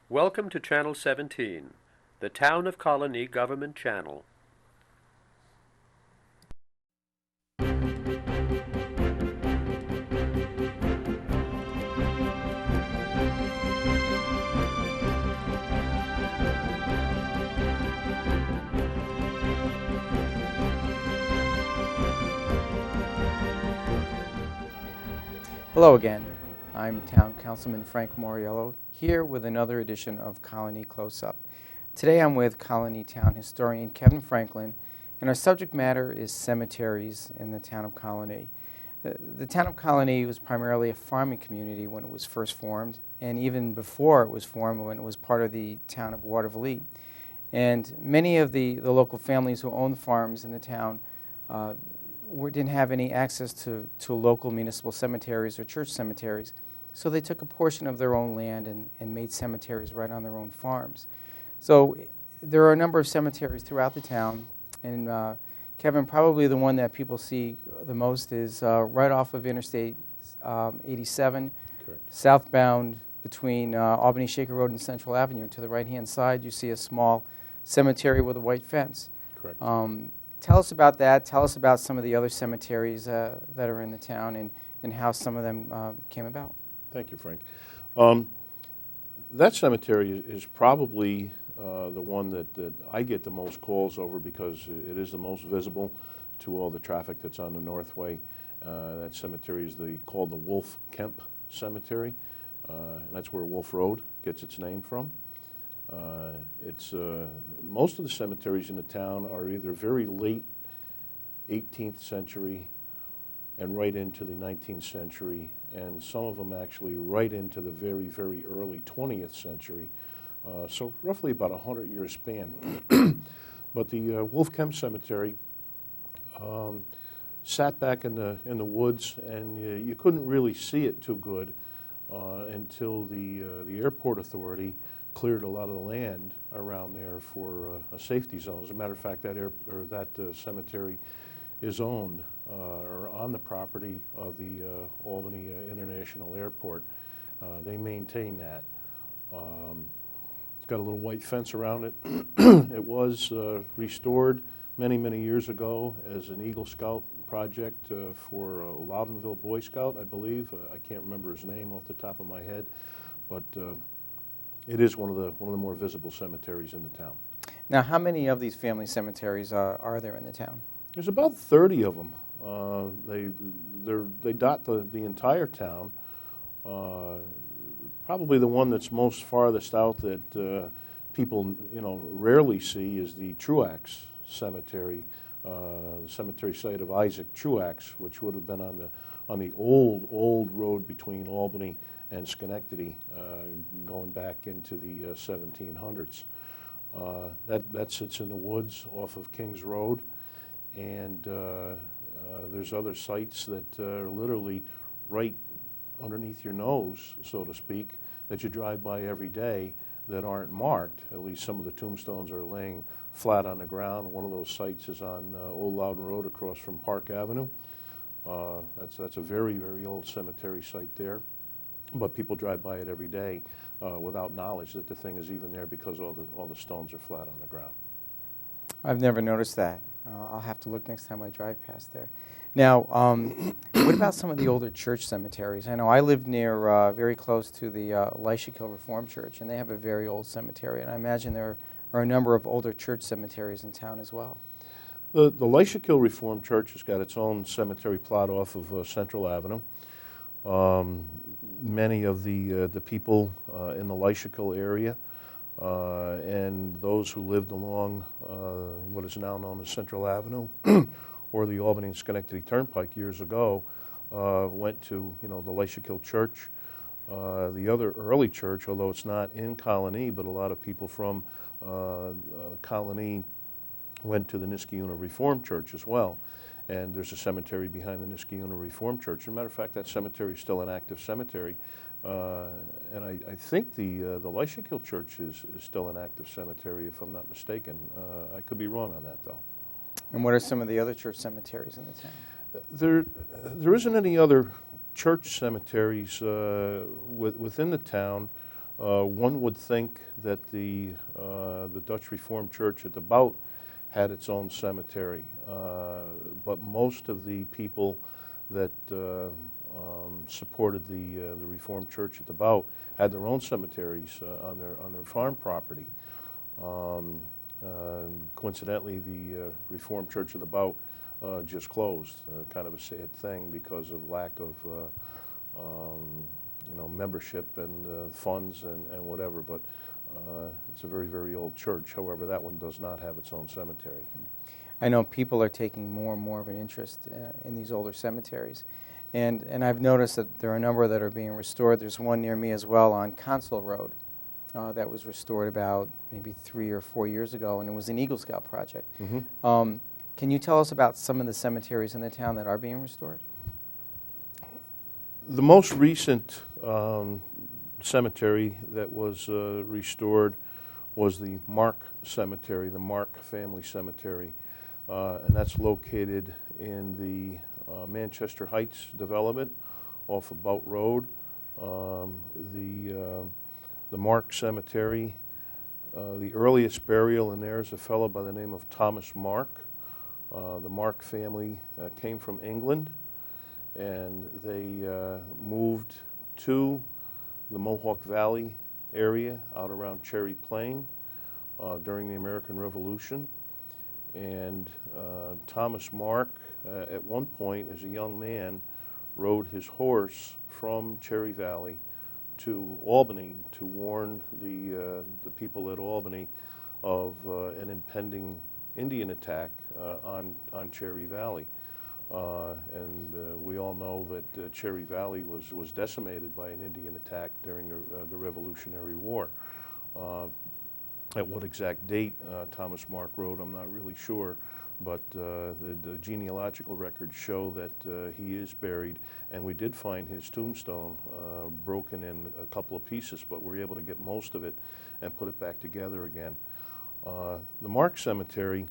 Welcome to Channel 17, the Town of Colonie Government Channel. Hello again. I'm Town Councilman Frank Mauriello, here with another edition of Colonie Close-Up. Today I'm with Colonie Town historian Kevin Franklin, and our subject matter is cemeteries in the town of Colonie. The town of Colonie was primarily a farming community when it was first formed, and even before it was formed when it was part of the town of Watervliet. And many of the local families who owned farms in the town didn't have any access to local municipal cemeteries or church cemeteries, so they took a portion of their own land and made cemeteries right on their own farms. So there are a number of cemeteries throughout the town, and Kevin, probably the one that people see the most is right off of Interstate 87, Correct. southbound between Albany Shaker Road and Central Avenue. To the right-hand side, you see a small cemetery with a white fence. Correct. Tell us about that. Tell us about some of the other cemeteries that are in the town and how some of them came about. Thank you, Frank. That cemetery is probably the one that I get the most calls over because it is the most visible to all the traffic that's on the Northway. That cemetery is called the Wolfchem Cemetery. And that's where Wolf Road gets its name from. Most of the cemeteries in the town are either very late 18th century and right into the 19th century, and some of them actually right into the very, very early 20th century. So roughly about a 100-year span. But the Wolfchem Cemetery sat back in the woods, and you couldn't really see it too good until the airport authority cleared a lot of the land around there for a safety zone. As a matter of fact, that cemetery is owned or on the property of the Albany International Airport. They maintain that. It's got a little white fence around it. It was restored many, many years ago as an Eagle Scout project for a Loudonville Boy Scout, I believe. I can't remember his name off the top of my head, but it is one of the more visible cemeteries in the town. Now, how many of these family cemeteries are there in the town? There's about 30 of them. They dot the entire town. Probably the one that's most farthest out that people rarely see is the Truax Cemetery, the cemetery site of Isaac Truax, which would have been on the old road between Albany and Schenectady, going back into the 1700s. That sits in the woods off of Kings Road, and there's other sites that are literally right underneath your nose, so to speak, that you drive by every day that aren't marked. At least some of the tombstones are laying flat on the ground. One of those sites is on Old Loudon Road across from Park Avenue. That's a very, very old cemetery site there. But people drive by it every day without knowledge that the thing is even there because all the stones are flat on the ground. I've never noticed that. I'll have to look next time I drive past there. Now, what about some of the older church cemeteries? I know I live near, very close to the Leishakill Reformed Church, and they have a very old cemetery, and I imagine there are a number of older church cemeteries in town as well. The Leishakill Reformed Church has got its own cemetery plot off of Central Avenue. Many of the people in the Leishakill area and those who lived along what is now known as Central Avenue or the Albany and Schenectady Turnpike years ago went to the Leishakill Church. The other early church, although it's not in Colonie, but a lot of people from Colonie went to the Niskayuna Reformed Church as well. And there's a cemetery behind the Niskayuna Reformed Church. As a matter of fact, that cemetery is still an active cemetery. And I think the Leishakill Church is still an active cemetery, if I'm not mistaken. I could be wrong on that, though. And what are some of the other church cemeteries in the town? There isn't any other church cemeteries within the town One would think that the Dutch Reformed Church at the Bout had its own cemetery, but most of the people that supported the Reformed Church at the Bout had their own cemeteries on their farm property. Coincidentally, the Reformed Church of the Bout just closed, kind of a sad thing because of lack of membership and funds and whatever, but it's a very, very old church. However, that one does not have its own cemetery. I know people are taking more and more of an interest in these older cemeteries. And I've noticed that there are a number that are being restored. There's one near me as well on Consul Road that was restored about maybe 3 or 4 years ago, and it was an Eagle Scout project. Mm-hmm. Can you tell us about some of the cemeteries in the town that are being restored? The most recent cemetery that was restored was the Mark Cemetery, the Mark family cemetery, and that's located in the Manchester Heights development off of Bout Road. The Mark Cemetery, the earliest burial in there is a fellow by the name of Thomas Mark. The Mark family came from England, and they moved to the Mohawk Valley area out around Cherry Plain during the American Revolution. And Thomas Mark, at one point as a young man, rode his horse from Cherry Valley to Albany to warn the people at Albany of an impending Indian attack on Cherry Valley. We all know that Cherry Valley was decimated by an Indian attack during the Revolutionary War. At what exact date Thomas Mark rode, I'm not really sure, but the genealogical records show that he is buried, and we did find his tombstone broken in a couple of pieces, but we were able to get most of it and put it back together again. The Mark Cemetery,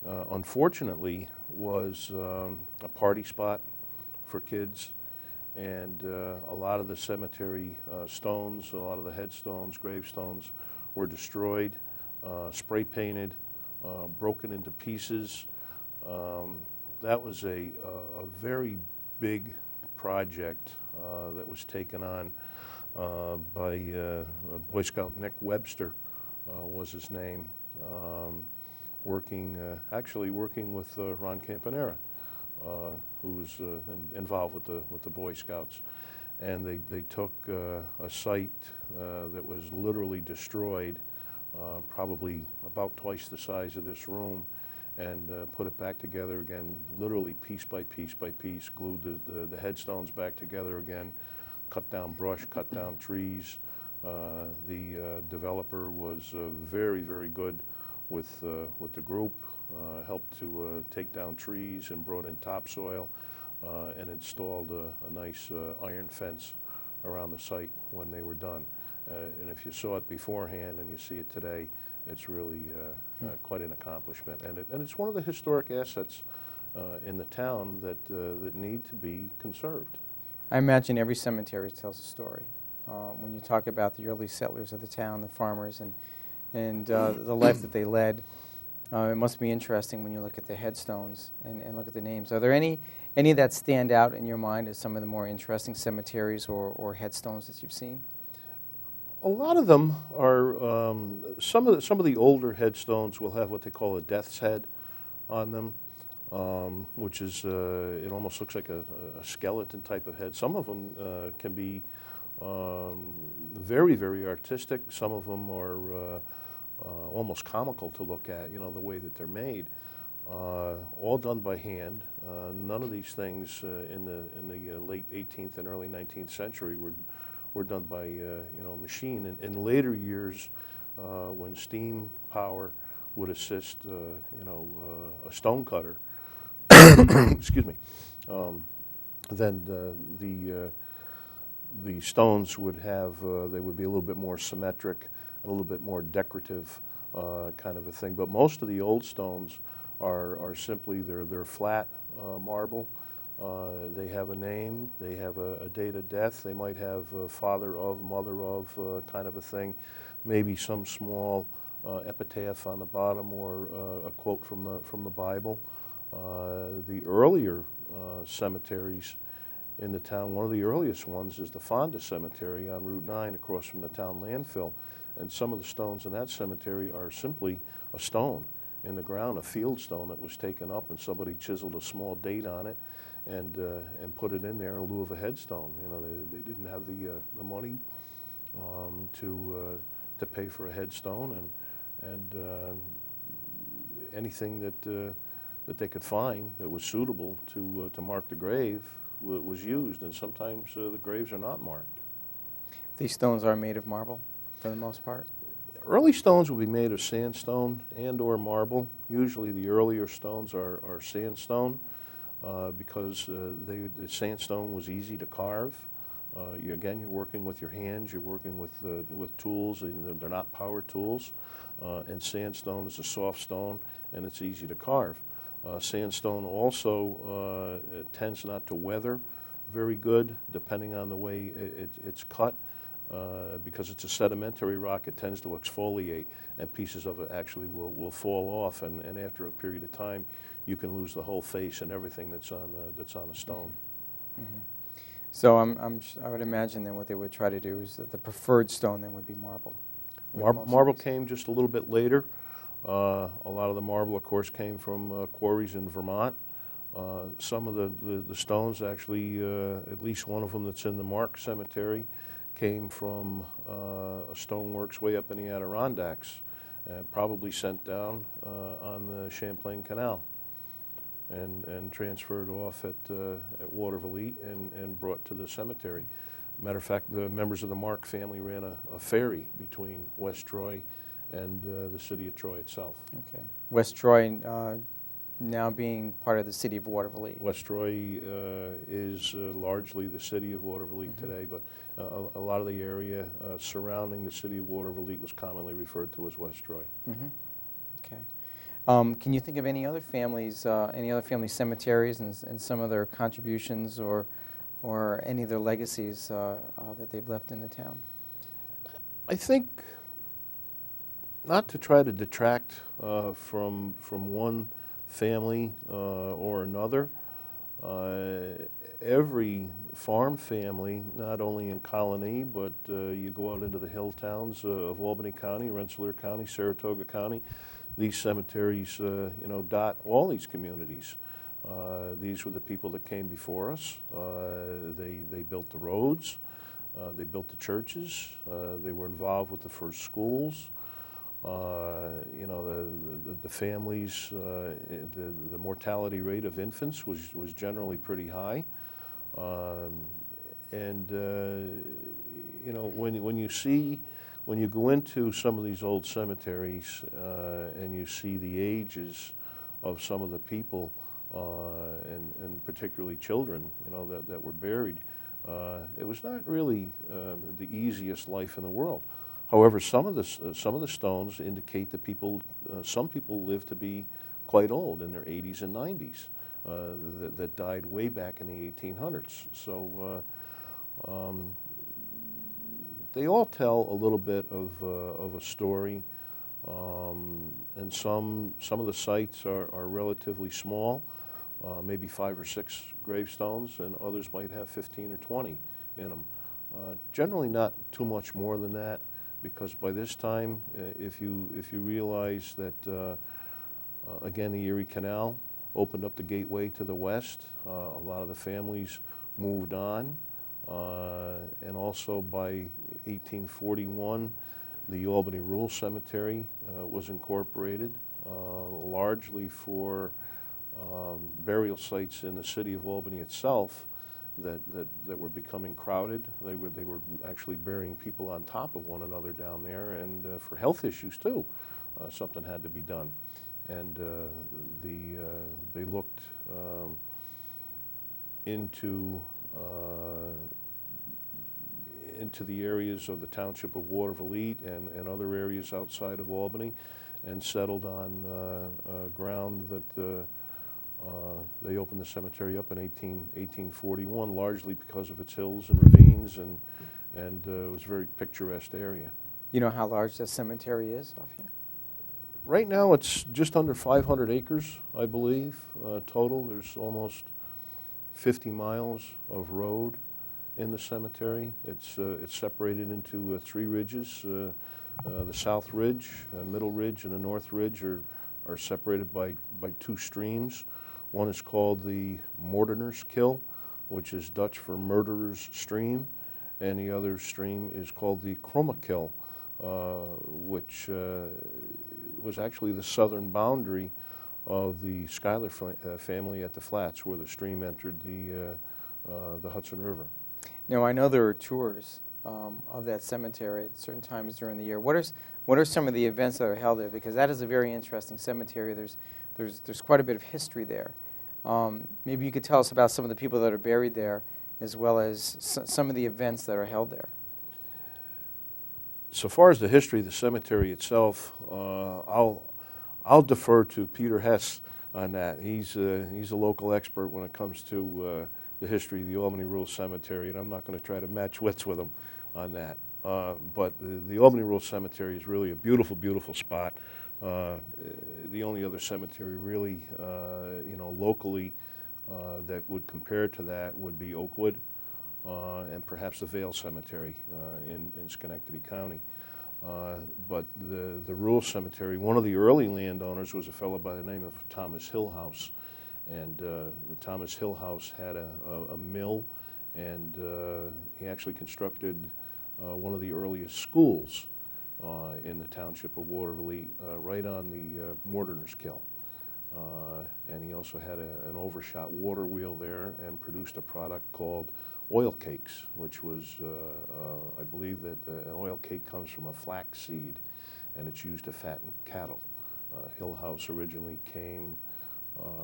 unfortunately, was a party spot for kids, and a lot of the cemetery stones, a lot of the headstones, gravestones were destroyed, spray painted, broken into pieces. That was a very big project that was taken on by Boy Scout Nick Webster was his name, actually working with Ron Campanera, who's involved with the Boy Scouts. And they took a site that was literally destroyed, probably about twice the size of this room, and put it back together again, literally piece by piece by piece, glued the headstones back together again, cut down brush, cut down trees. The developer was very, very good with the group, helped to take down trees and brought in topsoil, and installed a nice iron fence around the site when they were done. And if you saw it beforehand and you see it today, it's really quite an accomplishment. And it's one of the historic assets in the town that need to be conserved. I imagine every cemetery tells a story. When you talk about the early settlers of the town, the farmers, and the life that they led, it must be interesting when you look at the headstones and look at the names. Are there any that stand out in your mind as some of the more interesting cemeteries or headstones that you've seen? A lot of them are, some of the older headstones will have what they call a death's head on them, which is, it almost looks like a skeleton type of head. Some of them can be very, very artistic. Some of them are almost comical to look at, the way that they're made. All done by hand. None of these things in the late 18th and early 19th century were done by machine. In later years, when steam power would assist a stone cutter, excuse me, then the stones would have they would be a little bit more symmetric, a little bit more decorative kind of a thing. But most of the old stones are simply they're flat marble. They have a name, they have a date of death, they might have father of, mother of, kind of a thing, maybe some small epitaph on the bottom or a quote from the Bible. The earlier cemeteries in the town, one of the earliest ones is the Fonda Cemetery on Route 9 across from the town landfill. And some of the stones in that cemetery are simply a stone in the ground, a field stone that was taken up and somebody chiseled a small date on it and put it in there in lieu of a headstone. You know, they didn't have the money to pay for a headstone, and anything that they could find that was suitable to mark the grave was used, and sometimes the graves are not marked. These stones are made of marble for the most part? Early stones will be made of sandstone and or marble. Usually the earlier stones are sandstone because the sandstone was easy to carve. Again, you're working with your hands, you're working with tools, and they're not power tools. And sandstone is a soft stone, and it's easy to carve. Sandstone also tends not to weather very good, depending on the way it's cut. Because it's a sedimentary rock, it tends to exfoliate, and pieces of it actually will fall off, and after a period of time, you can lose the whole face and everything that's on a stone. Mm-hmm. So I would imagine then what they would try to do is that the preferred stone then would be marble. Marble came just a little bit later. A lot of the marble, of course, came from quarries in Vermont. Some of the stones, actually, at least one of them that's in the Mark Cemetery, came from a stoneworks way up in the Adirondacks, probably sent down on the Champlain Canal and transferred off at Watervliet and brought to the cemetery. Matter of fact, the members of the Mark family ran a ferry between West Troy and the city of Troy itself. Okay. West Troy now being part of the city of Watervliet. West Troy is largely the city of Watervliet today, but a lot of the area surrounding the city of Watervliet was commonly referred to as West Troy. Okay. Can you think of any other family cemeteries and some of their contributions or any of their legacies that they've left in the town? I think, not to try to detract from one family or another, every farm family, not only in Colonie, but you go out into the hill towns of Albany County, Rensselaer County, Saratoga County, these cemeteries dot all these communities. These were the people that came before us. They built the roads, they built the churches, they were involved with the first schools. The families, the mortality rate of infants was generally pretty high. When you go into some of these old cemeteries and you see the ages of some of the people, and particularly children, that were buried, it was not really the easiest life in the world. However, some of the stones indicate that some people lived to be quite old, in their 80s and 90s, that died way back in the 1800s. So they all tell a little bit of a story, and some of the sites are relatively small, maybe 5 or 6 gravestones, and others might have 15 or 20 in them. Generally not too much more than that, because by this time, if you realize that, again, the Erie Canal opened up the gateway to the west, a lot of the families moved on, and also by 1841, the Albany Rural Cemetery was incorporated, largely for burial sites in the city of Albany itself that were becoming crowded. They were actually burying people on top of one another down there, and for health issues too, something had to be done. And they looked into the areas of the township of Watervliet and other areas outside of Albany, and settled on ground that They opened the cemetery up in 1841, largely because of its hills and ravines, and it was a very picturesque area. You know how large that cemetery is offhand? Right now, it's just under 500 acres, I believe, total. There's almost 50 miles of road in the cemetery. It's separated into three ridges. The South Ridge, Middle Ridge, and the North Ridge are separated by two streams. One is called the Moordenaars Kill, which is Dutch for murderer's stream, and the other stream is called the Chroma Kill, which was actually the southern boundary of the Schuyler family at the Flats, where the stream entered the Hudson River. Now, I know there are tours of that cemetery at certain times during the year. What are some of the events that are held there? Because that is a very interesting cemetery. There's quite a bit of history there. Maybe you could tell us about some of the people that are buried there, as well as some of the events that are held there. So far as the history of the cemetery itself, I'll defer to Peter Hess on that. He's a local expert when it comes to the history of the Albany Rural Cemetery, and I'm not going to try to match wits with him on that. But the Albany Rural Cemetery is really a beautiful, beautiful spot. The only other cemetery really, locally that would compare to that would be Oakwood and perhaps the Vale Cemetery in Schenectady County. But the rural cemetery, one of the early landowners was a fellow by the name of Thomas Hillhouse. And Thomas Hillhouse had a mill, and he actually constructed one of the earliest schools in the township of Waterloo, right on the Moordenaars Kill. And he also had an overshot water wheel there and produced a product called oil cakes, which was, I believe that an oil cake comes from a flax seed, and it's used to fatten cattle. Hillhouse originally came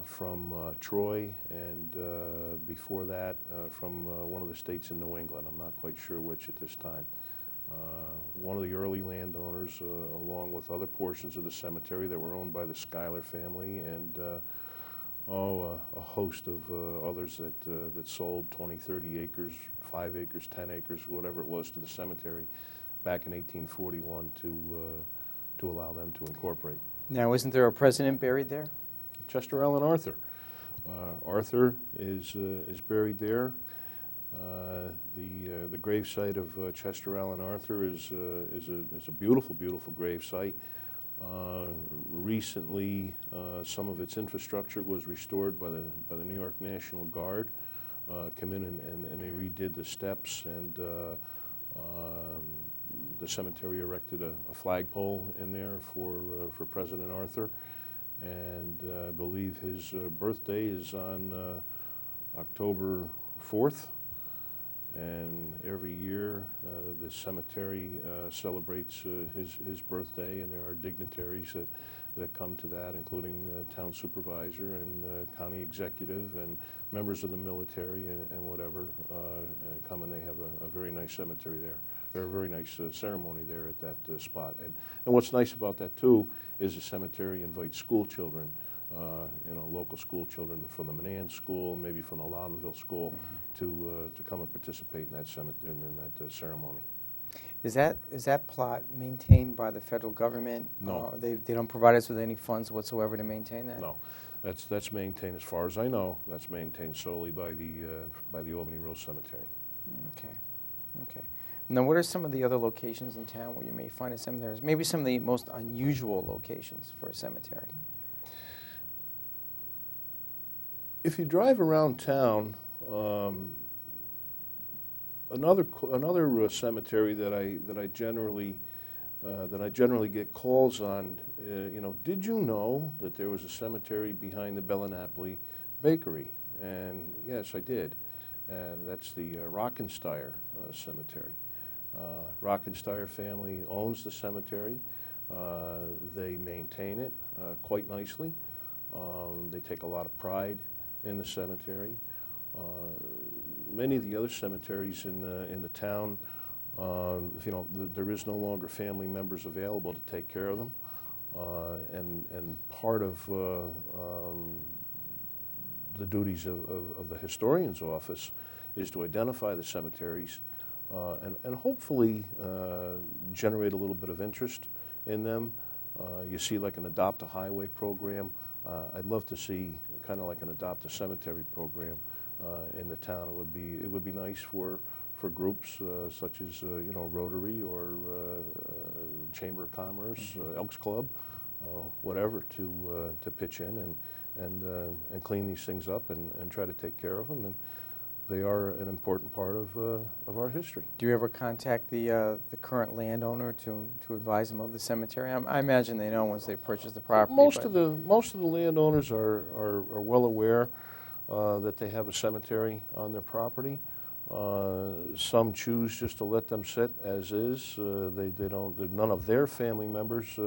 from Troy, and before that from one of the states in New England. I'm not quite sure which at this time. One of the early landowners, along with other portions of the cemetery that were owned by the Schuyler family, and a host of others that sold 20, 30 acres, 5 acres, 10 acres, whatever it was, to the cemetery back in 1841 to allow them to incorporate. Now, isn't there a president buried there? Chester Allen Arthur. Arthur is buried there. The gravesite of Chester Allen Arthur is a beautiful, beautiful gravesite. Recently, some of its infrastructure was restored by the New York National Guard. Came in and they redid the steps, and the cemetery erected a flagpole in there for President Arthur. And I believe his birthday is on October 4th. And every year the cemetery celebrates his birthday, and there are dignitaries that come to that, including town supervisor and county executive and members of the military and whatever come, and they have a very nice cemetery there. Or a very nice ceremony there at that spot. And what's nice about that too is the cemetery invites school children, local school children from the Manans School, maybe from the Loudonville School, to come and participate in that ceremony. Is that plot maintained by the federal government? No. They don't provide us with any funds whatsoever to maintain that? No. That's maintained, as far as I know, that's maintained solely by the Albany Rural Cemetery. Okay. Now, what are some of the other locations in town where you may find a cemetery? Maybe some of the most unusual locations for a cemetery. If you drive around town, another cemetery that I generally get calls on, did you know that there was a cemetery behind the Bellinapoli Bakery? And yes, I did. That's the Rockensteyer Cemetery. Rockensteyer family owns the cemetery. They maintain it quite nicely. They take a lot of pride in the cemetery. Many of the other cemeteries in the town, there is no longer family members available to take care of them. And part of the duties of the historian's office is to identify the cemeteries and hopefully generate a little bit of interest in them. You see like an Adopt a Highway program. I'd love to see kind of like an Adopt a Cemetery program in the town. It would be nice for groups such as Rotary or Chamber of Commerce, Elks Club, whatever, to pitch in and clean these things up and try to take care of them. And they are an important part of our history. Do you ever contact the current landowner to advise them of the cemetery? I imagine they know once they purchase the property. Most of the landowners are well aware that they have a cemetery on their property. Some choose just to let them sit as is. They don't. None of their family members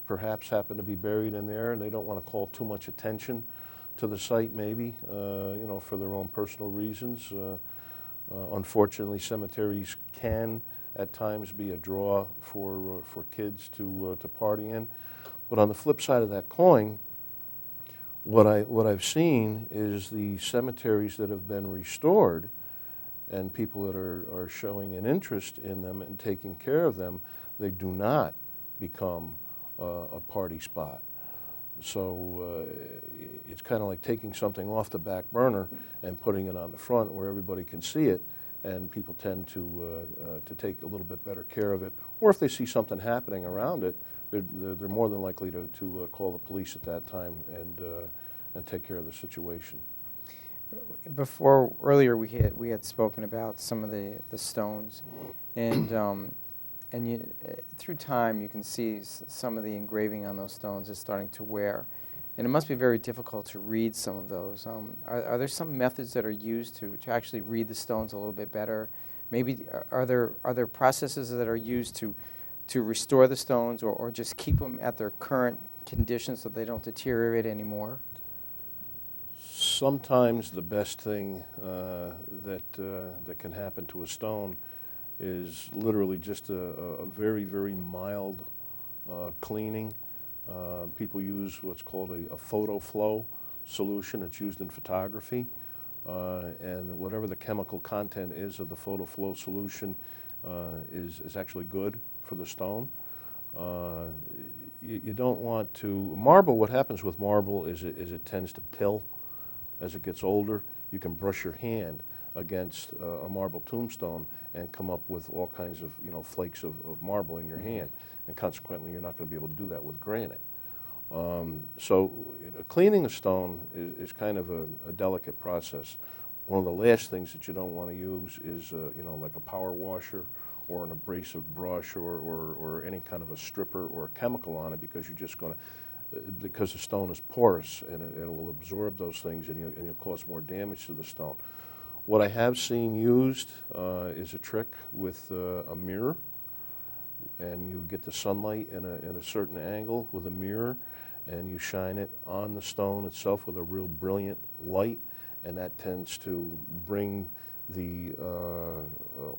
perhaps happen to be buried in there, and they don't want to call too much attention to the site, maybe for their own personal reasons. Unfortunately, cemeteries can at times be a draw for kids to party in. But on the flip side of that coin, what I've seen is the cemeteries that have been restored and people that are showing an interest in them and taking care of them, they do not become a party spot. So it's kind of like taking something off the back burner and putting it on the front where everybody can see it, and people tend to take a little bit better care of it. Or if they see something happening around it, they're more than likely to call the police at that time and take care of the situation. Earlier we had spoken about some of the stones, and through time you can see some of the engraving on those stones is starting to wear, and it must be very difficult to read some of those. Are there some methods that are used to actually read the stones a little bit better? Maybe are there processes that are used to restore the stones, or just keep them at their current condition so they don't deteriorate anymore? Sometimes the best thing that can happen to a stone is literally just a very, very mild cleaning. People use what's called a photo flow solution. It's used in photography. And whatever the chemical content is of the photo flow solution is actually good for the stone. You don't want to... Marble, what happens with marble is it tends to pill as it gets older. You can brush your hand against a marble tombstone and come up with all kinds of flakes of marble in your hand, and consequently you're not going to be able to do that with granite. So cleaning a stone is kind of a delicate process. One of the last things that you don't want to use is like a power washer or an abrasive brush or any kind of a stripper or a chemical on it, because you're just going to, because the stone is porous and it will absorb those things, and you'll cause more damage to the stone. What I have seen used is a trick with a mirror, and you get the sunlight in a certain angle with a mirror, and you shine it on the stone itself with a real brilliant light, and that tends to bring the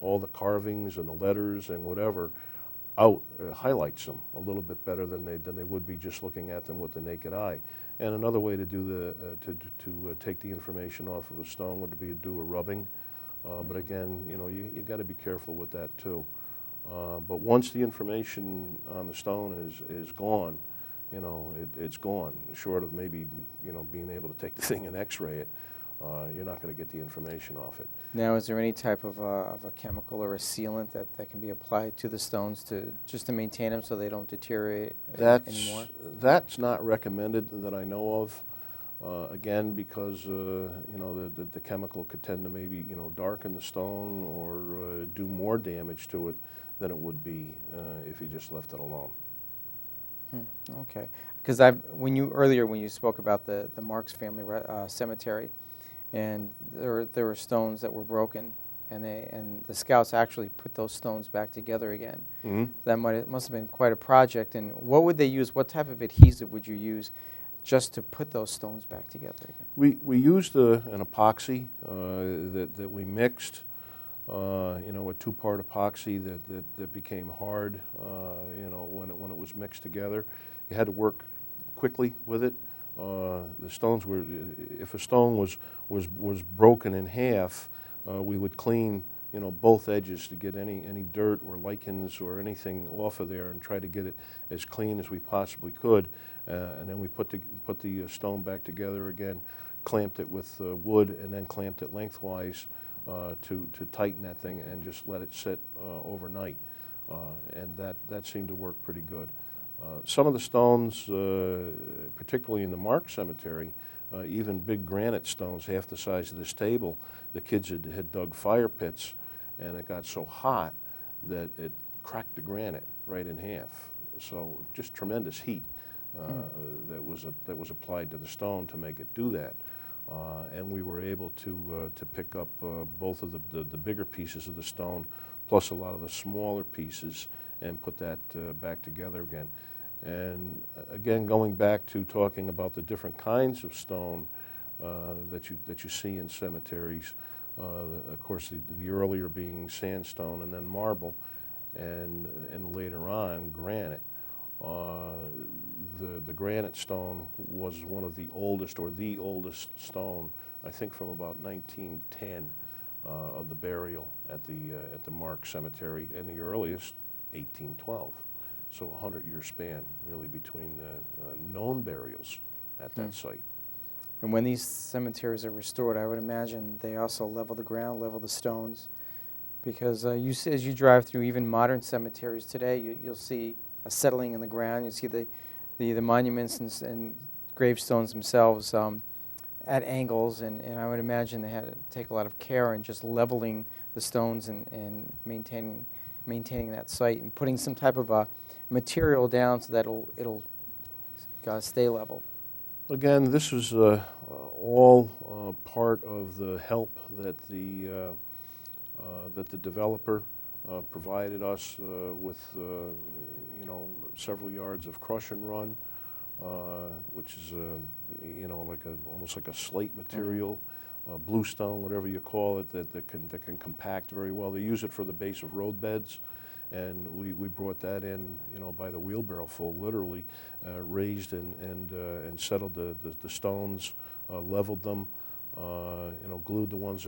all the carvings and the letters and whatever out, highlights them a little bit better than they would be just looking at them with the naked eye. And another way to do to take the information off of a stone would be to do a rubbing. But again, you got to be careful with that too. But once the information on the stone is gone, it's gone. Short of maybe being able to take the thing and X-ray it, you're not going to get the information off it. Now, is there any type of a chemical or a sealant that can be applied to the stones just to maintain them so they don't deteriorate anymore? That's not recommended that I know of. Again, because the chemical could tend to maybe darken the stone or do more damage to it than it would be if you just left it alone. Okay, because when you spoke about the Marks family cemetery, and there were stones that were broken, and the scouts actually put those stones back together again. Mm-hmm. That must have been quite a project. And what would they use? What type of adhesive would you use just to put those stones back together again? We used an epoxy that we mixed. A two-part epoxy that became hard. When it was mixed together, you had to work quickly with it. The stones were, if a stone was broken in half, we would clean, you know, both edges to get any dirt or lichens or anything off of there and try to get it as clean as we possibly could. And then we put the stone back together again, clamped it with wood, and then clamped it lengthwise to tighten that thing and just let it sit overnight. And that seemed to work pretty good. Some of the stones, particularly in the Mark Cemetery, even big granite stones half the size of this table, the kids had dug fire pits, and it got so hot that it cracked the granite right in half. So just tremendous heat that was applied to the stone to make it do that. And we were able to pick up both of the bigger pieces of the stone, plus a lot of the smaller pieces, and put that back together again. And again, going back to talking about the different kinds of stone that you see in cemeteries, of course the earlier being sandstone and then marble, and later on granite. The granite stone was one of the oldest, or the oldest stone, I think from about 1910 of the burial at the Mark Cemetery, and the earliest 1812. So a 100-year span really between known burials at that site. And when these cemeteries are restored, I would imagine they also level the ground, level the stones, because as you drive through even modern cemeteries today, you'll see a settling in the ground. You see the monuments and gravestones themselves at angles, and I would imagine they had to take a lot of care in just leveling the stones and maintaining that site and putting some type of a material down so that it'll stay level. Again, this was all part of the help that the developer provided us with, you know, several yards of crush and run, which is you know, almost like a slate material, bluestone, whatever you call it, that can compact very well. They use it for the base of road beds. And we brought that in, you know, by the wheelbarrow full, literally, raised and settled the stones, leveled them, you know, glued the ones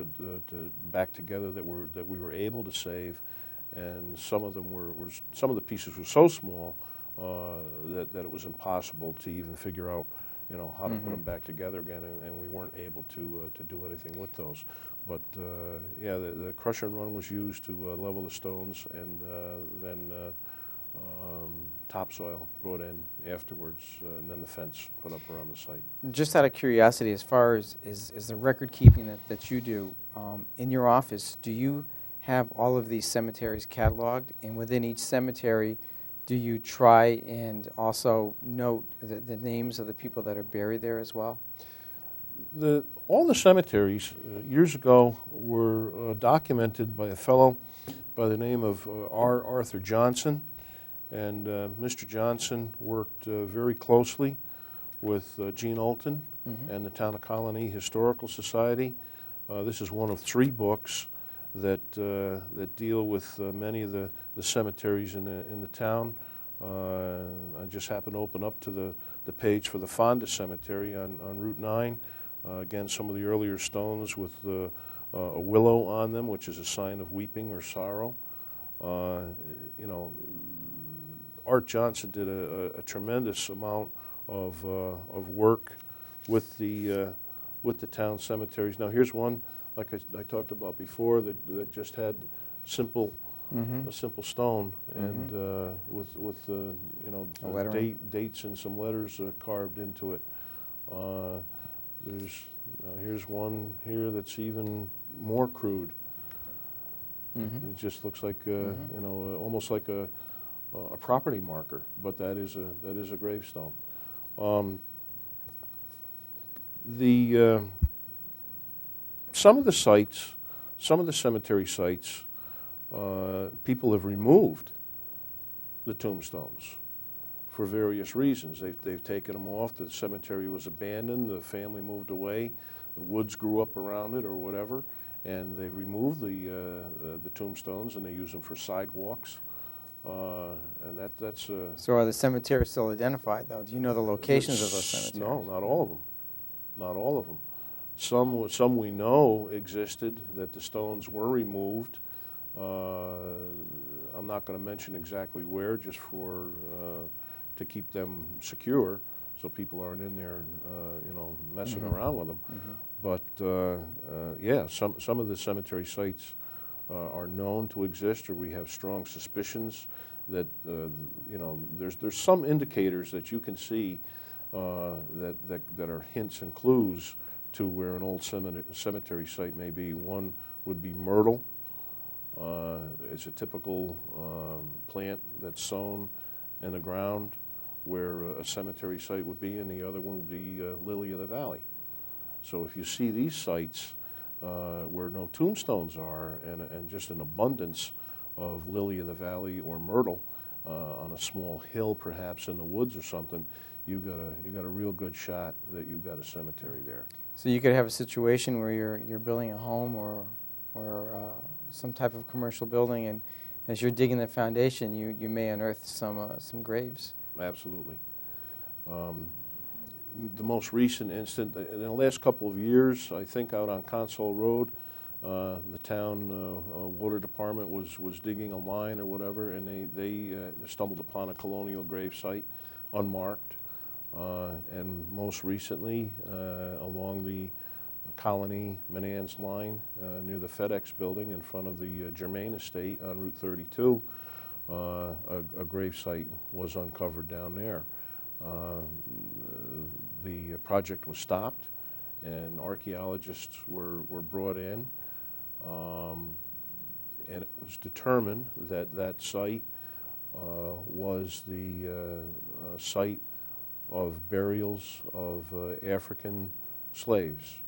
back together that we were able to save, and some of them some of the pieces were so small that it was impossible to even figure out, you know, how to put them back together again, and we weren't able to do anything with those. But yeah, the crush and run was used to level the stones, and then topsoil brought in afterwards, and then the fence put up around the site. Just out of curiosity, as far as the record keeping that you do in your office, do you have all of these cemeteries cataloged? And within each cemetery, do you try and also note the names of the people that are buried there as well? All the cemeteries years ago were documented by a fellow by the name of R. Arthur Johnson, and Mr. Johnson worked very closely with Gene Olton and the Town of Colonie Historical Society. This is one of 3 books that deal with many of the cemeteries in the town. I just happened to open up to the page for the Fonda Cemetery on Route 9. Again, some of the earlier stones with a willow on them, which is a sign of weeping or sorrow. You know, Art Johnson did a tremendous amount of work with the town cemeteries. Now, here's one, like I talked about before, that just had a simple stone, and with you know, dates and some letters carved into it. Here's one here that's even more crude. It just looks like you know, almost like a property marker, but that is a gravestone. Some of the sites, some of the cemetery sites, people have removed the tombstones for various reasons. They've taken them off. The cemetery was abandoned. The family moved away. The woods grew up around it or whatever, and they removed the tombstones, and they use them for sidewalks. And that's So are the cemeteries still identified, though? Do you know the locations of those cemeteries? No, not all of them. Not all of them. Some we know existed, that the stones were removed. I'm not going to mention exactly where, just for to keep them secure, so people aren't in there, messing around with them. But yeah, some of the cemetery sites are known to exist, or we have strong suspicions that there's some indicators that you can see that are hints and clues to where an old cemetery site may be. One would be myrtle. It's a typical plant that's sown in the ground where a cemetery site would be, and the other one would be lily of the valley. So if you see these sites where no tombstones are, and just an abundance of lily of the valley or myrtle on a small hill, perhaps in the woods or something, you got a real good shot that you've got a cemetery there. So you could have a situation where you're building a home or some type of commercial building, and as you're digging the foundation, you may unearth some graves. Absolutely. The most recent incident in the last couple of years, I think, out on Console Road, the town water department was digging a line or whatever, and they stumbled upon a colonial grave site, unmarked. And most recently, along the Colonie Menands line near the FedEx building in front of the Germain estate on Route 32, a grave site was uncovered down there. The project was stopped, and archaeologists were brought in, and it was determined that that site was the site of burials of African slaves,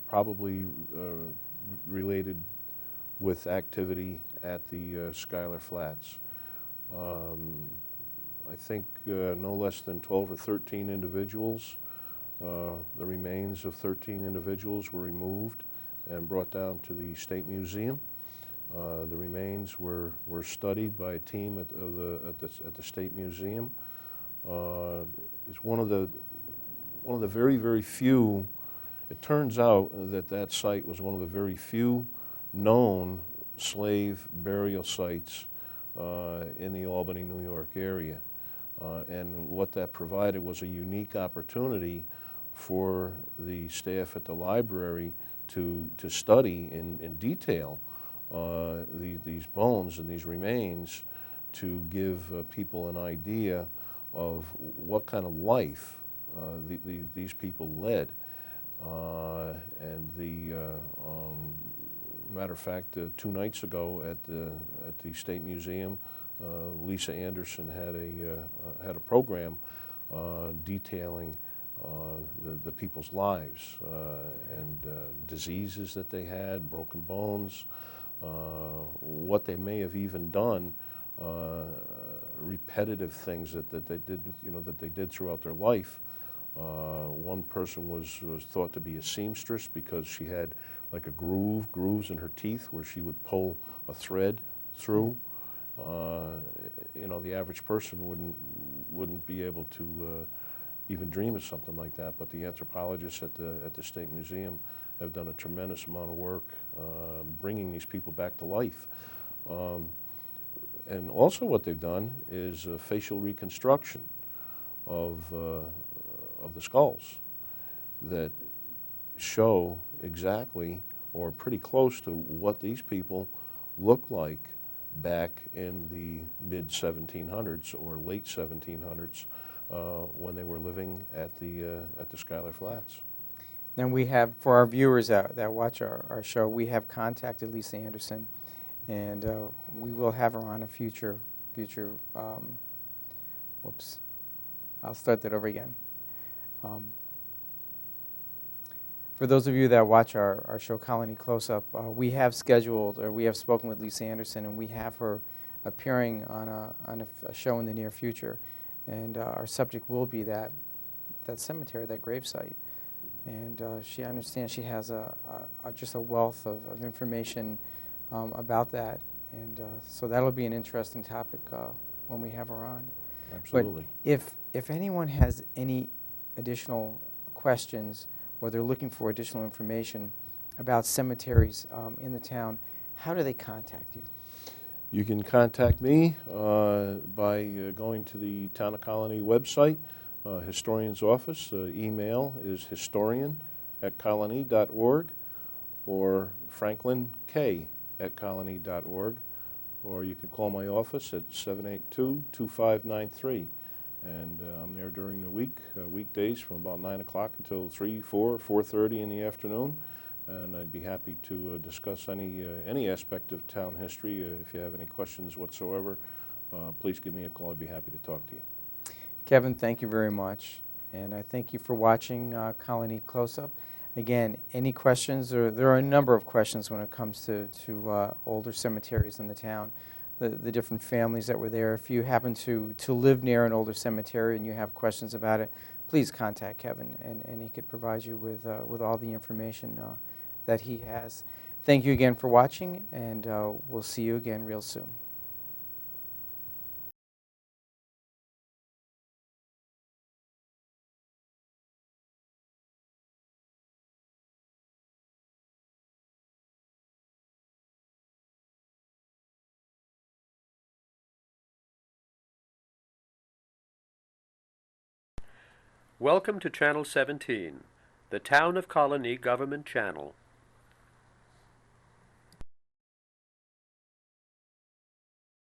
probably related with activity at the Schuyler Flats. I think no less than 12 or 13 individuals, the remains of 13 individuals were removed and brought down to the State Museum. The remains were studied by a team at the State Museum. It's one of the very, very few. It turns out that site was one of the very few known slave burial sites in the Albany, New York area. And what that provided was a unique opportunity for the staff at the library to study in detail these bones and these remains, to give people an idea of what kind of life these people led. And matter of fact, 2 nights ago at the State Museum, Lisa Anderson had a program detailing the people's lives and diseases that they had, broken bones, what they may have even done, repetitive things that they did throughout their life. One person was thought to be a seamstress because she had like grooves in her teeth where she would pull a thread through. The average person wouldn't be able to even dream of something like that, but the anthropologists at the State Museum have done a tremendous amount of work bringing these people back to life. And also what they've done is facial reconstruction of the skulls that show exactly, or pretty close to, what these people looked like back in the mid-1700s or late 1700s when they were living at the Schuyler Flats. Now we have, for our viewers that watch our show, we have contacted Lisa Anderson, and we will have her on a future, whoops, I'll start that over again. For those of you that watch our show Colony Close-Up, we have scheduled, or we have spoken with Lisa Anderson, and we have her appearing on a show in the near future. And our subject will be that cemetery, that gravesite. And she understands, she has just a wealth of information about that. And so that'll be an interesting topic when we have her on. Absolutely. But if anyone has any additional questions or they're looking for additional information about cemeteries in the town, how do they contact you? You can contact me by going to the Town of Colonie website, historian's office. Email is historian@colonie.org or franklink@colonie.org, or you can call my office at 782-2593. And I'm there during the week, weekdays from about 9 o'clock until 3, 4, 4:30 in the afternoon. And I'd be happy to discuss any aspect of town history. If you have any questions whatsoever, please give me a call. I'd be happy to talk to you. Kevin, thank you very much. And I thank you for watching Colonie Close-Up. Again, any questions, or there are a number of questions when it comes to older cemeteries in the town, the different families that were there. If you happen to live near an older cemetery and you have questions about it, please contact Kevin, and he could provide you with all the information that he has. Thank you again for watching, and we'll see you again real soon. Welcome to Channel 17, the Town of Colonie Government Channel.